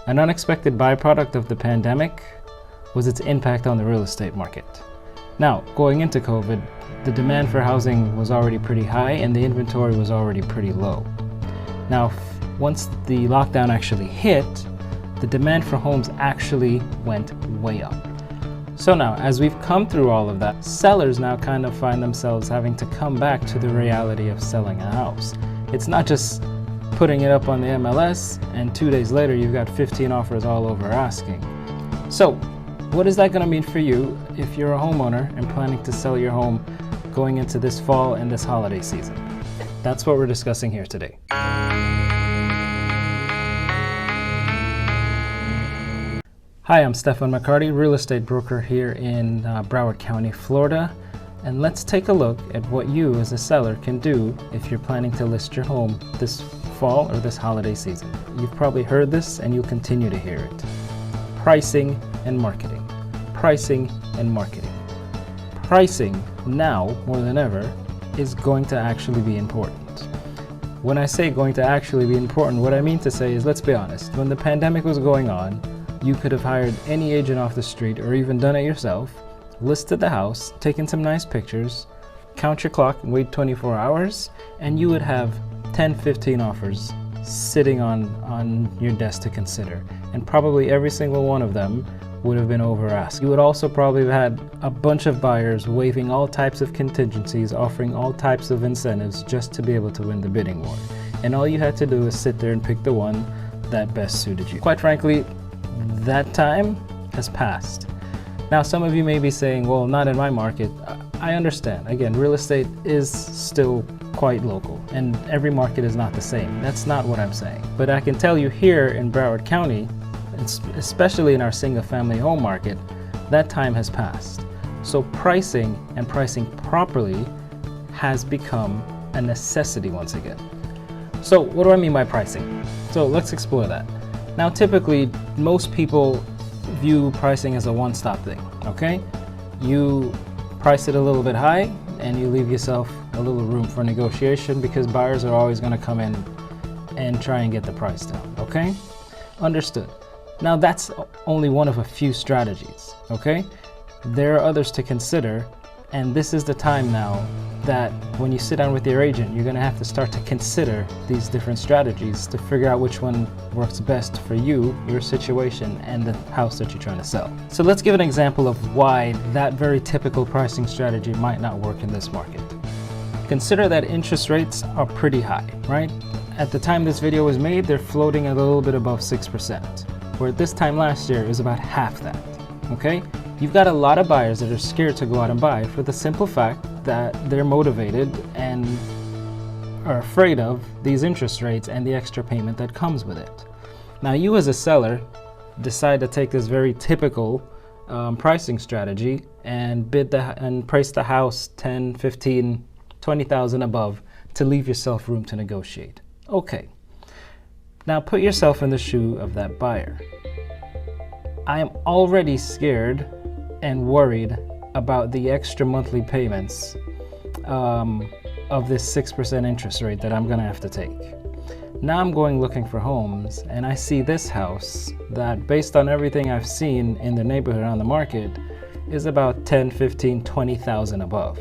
An unexpected byproduct of the pandemic was its impact on the real estate market. Now, going into COVID, the demand for housing was already pretty high and the inventory was already pretty low. Now, once the lockdown actually hit, the demand for homes actually went way up. So now, as we've come through all of that, sellers now kind of find themselves having to come back to the reality of selling a house. It's not just putting it up on the MLS and 2 days later you've got 15 offers all over asking. So what is that going to mean for you if you're a homeowner and planning to sell your home going into this fall and this holiday season? That's what we're discussing here today. Hi, I'm Stefan McCarty, real estate broker here in Broward County, Florida. And let's take a look at what you as a seller can do if you're planning to list your home this fall or this holiday season. You've probably heard this and you'll continue to hear it. Pricing and marketing. Pricing and marketing. Pricing now more than ever is going to actually be important. When I say going to actually be important, what I mean to say is, let's be honest, when the pandemic was going on, you could have hired any agent off the street or even done it yourself, listed the house, taken some nice pictures, count your clock and wait 24 hours, and you would have 10, 15 offers sitting on your desk to consider. And probably every single one of them would have been over asked. You would also probably have had a bunch of buyers waiving all types of contingencies, offering all types of incentives just to be able to win the bidding war. And all you had to do is sit there and pick the one that best suited you. Quite frankly, that time has passed. Now, some of you may be saying, well, not in my market. I understand. Again, real estate is still quite local and every market is not the same. That's not what I'm saying. But I can tell you here in Broward County, especially in our single family home market, that time has passed. So pricing and pricing properly has become a necessity once again. So what do I mean by pricing? So let's explore that. Now, typically, most people view pricing as a one-stop thing, okay? You price it a little bit high and you leave yourself a little room for negotiation because buyers are always going to come in and try and get the price down, okay? Understood. Now, that's only one of a few strategies, okay? There are others to consider, and this is the time now that when you sit down with your agent, you're going to have to start to consider these different strategies to figure out which one works best for you, your situation, and the house that you're trying to sell. So let's give an example of why that very typical pricing strategy might not work in this market. Consider that interest rates are pretty high, right? At the time this video was made, they're floating a little bit above 6%, where at this time last year it was about half that, okay? You've got a lot of buyers that are scared to go out and buy for the simple fact that they're motivated and are afraid of these interest rates and the extra payment that comes with it. Now, you as a seller decide to take this very typical pricing strategy and price the house 10, 15, 20,000 above to leave yourself room to negotiate. Okay. Now put yourself in the shoe of that buyer. I am already scared and worried about the extra monthly payments of this 6% interest rate that I'm gonna have to take. Now I'm going looking for homes and I see this house that, based on everything I've seen in the neighborhood on the market, is about 10, 15, 20,000 above.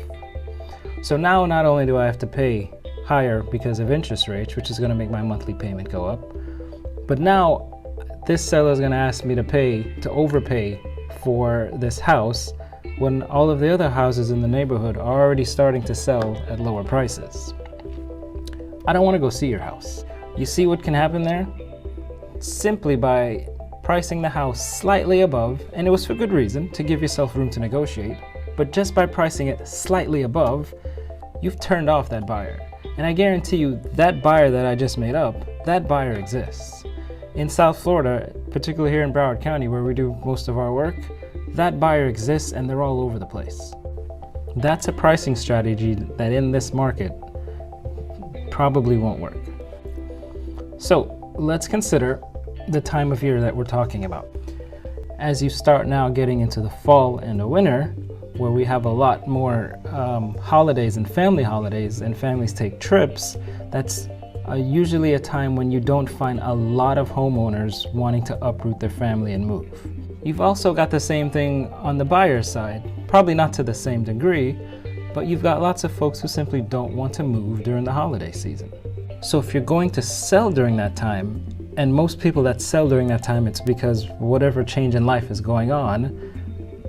So now not only do I have to pay higher because of interest rates, which is gonna make my monthly payment go up, but now this seller is gonna ask me to overpay for this house when all of the other houses in the neighborhood are already starting to sell at lower prices. I don't want to go see your house. You see what can happen there? Simply by pricing the house slightly above, and it was for good reason, to give yourself room to negotiate, but just by pricing it slightly above, you've turned off that buyer. And I guarantee you, that buyer that I just made up, that buyer exists. In South Florida, particularly here in Broward County where we do most of our work, that buyer exists and they're all over the place. That's a pricing strategy that in this market probably won't work. So let's consider the time of year that we're talking about. As you start now getting into the fall and the winter, where we have a lot more holidays and families take trips, that's usually a time when you don't find a lot of homeowners wanting to uproot their family and move. You've also got the same thing on the buyer's side, probably not to the same degree, but you've got lots of folks who simply don't want to move during the holiday season. So if you're going to sell during that time, and most people that sell during that time, it's because whatever change in life is going on,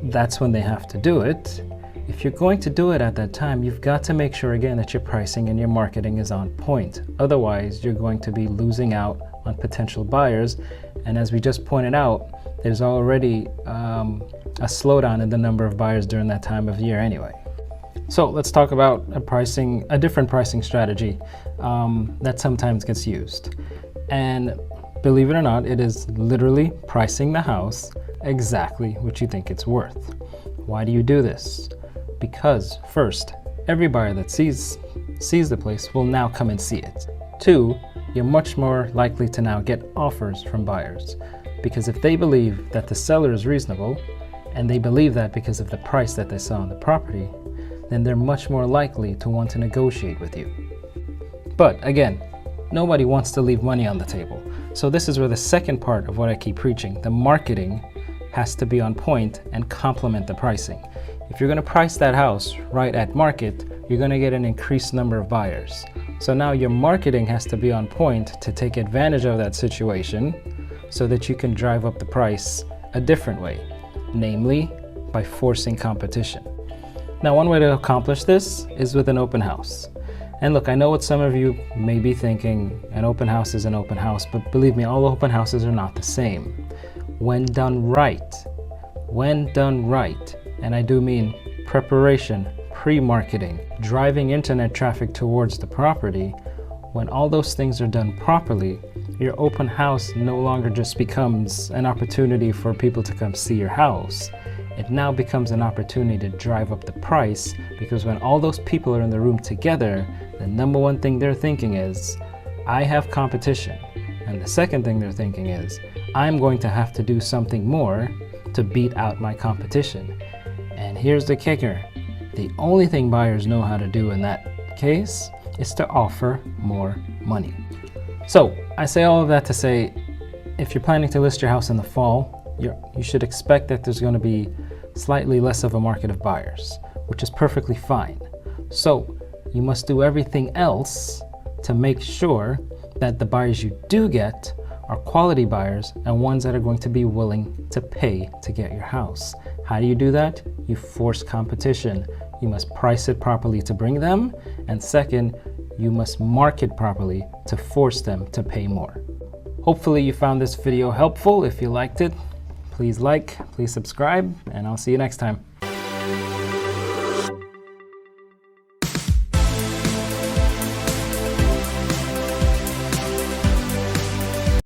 that's when they have to do it. If you're going to do it at that time, you've got to make sure again that your pricing and your marketing is on point. Otherwise, you're going to be losing out on potential buyers. And as we just pointed out, there's already a slowdown in the number of buyers during that time of year anyway. So let's talk about a different pricing strategy that sometimes gets used. And believe it or not, it is literally pricing the house exactly what you think it's worth. Why do you do this? Because first, every buyer that sees the place will now come and see it. Two, you're much more likely to now get offers from buyers, because if they believe that the seller is reasonable, and they believe that because of the price that they saw on the property, then they're much more likely to want to negotiate with you. But again, nobody wants to leave money on the table. So this is where the second part of what I keep preaching, the marketing, has to be on point and complement the pricing. If you're going to price that house right at market, you're going to get an increased number of buyers. So now your marketing has to be on point to take advantage of that situation so that you can drive up the price a different way, namely by forcing competition. Now, one way to accomplish this is with an open house. And look, I know what some of you may be thinking, an open house is an open house, but believe me, all open houses are not the same. When done right, and I do mean preparation, pre-marketing, driving internet traffic towards the property, when all those things are done properly, your open house no longer just becomes an opportunity for people to come see your house. It now becomes an opportunity to drive up the price, because when all those people are in the room together, the number one thing they're thinking is, I have competition. And the second thing they're thinking is, I'm going to have to do something more to beat out my competition. And here's the kicker. The only thing buyers know how to do in that case is to offer more money. So I say all of that to say, if you're planning to list your house in the fall, you should expect that there's going to be slightly less of a market of buyers, which is perfectly fine. So you must do everything else to make sure that the buyers you do get are quality buyers and ones that are going to be willing to pay to get your house. How do you do that? You force competition. You must price it properly to bring them, and second, you must market properly to force them to pay more. Hopefully you found this video helpful. If you liked it, please like, please subscribe, and I'll see you next time.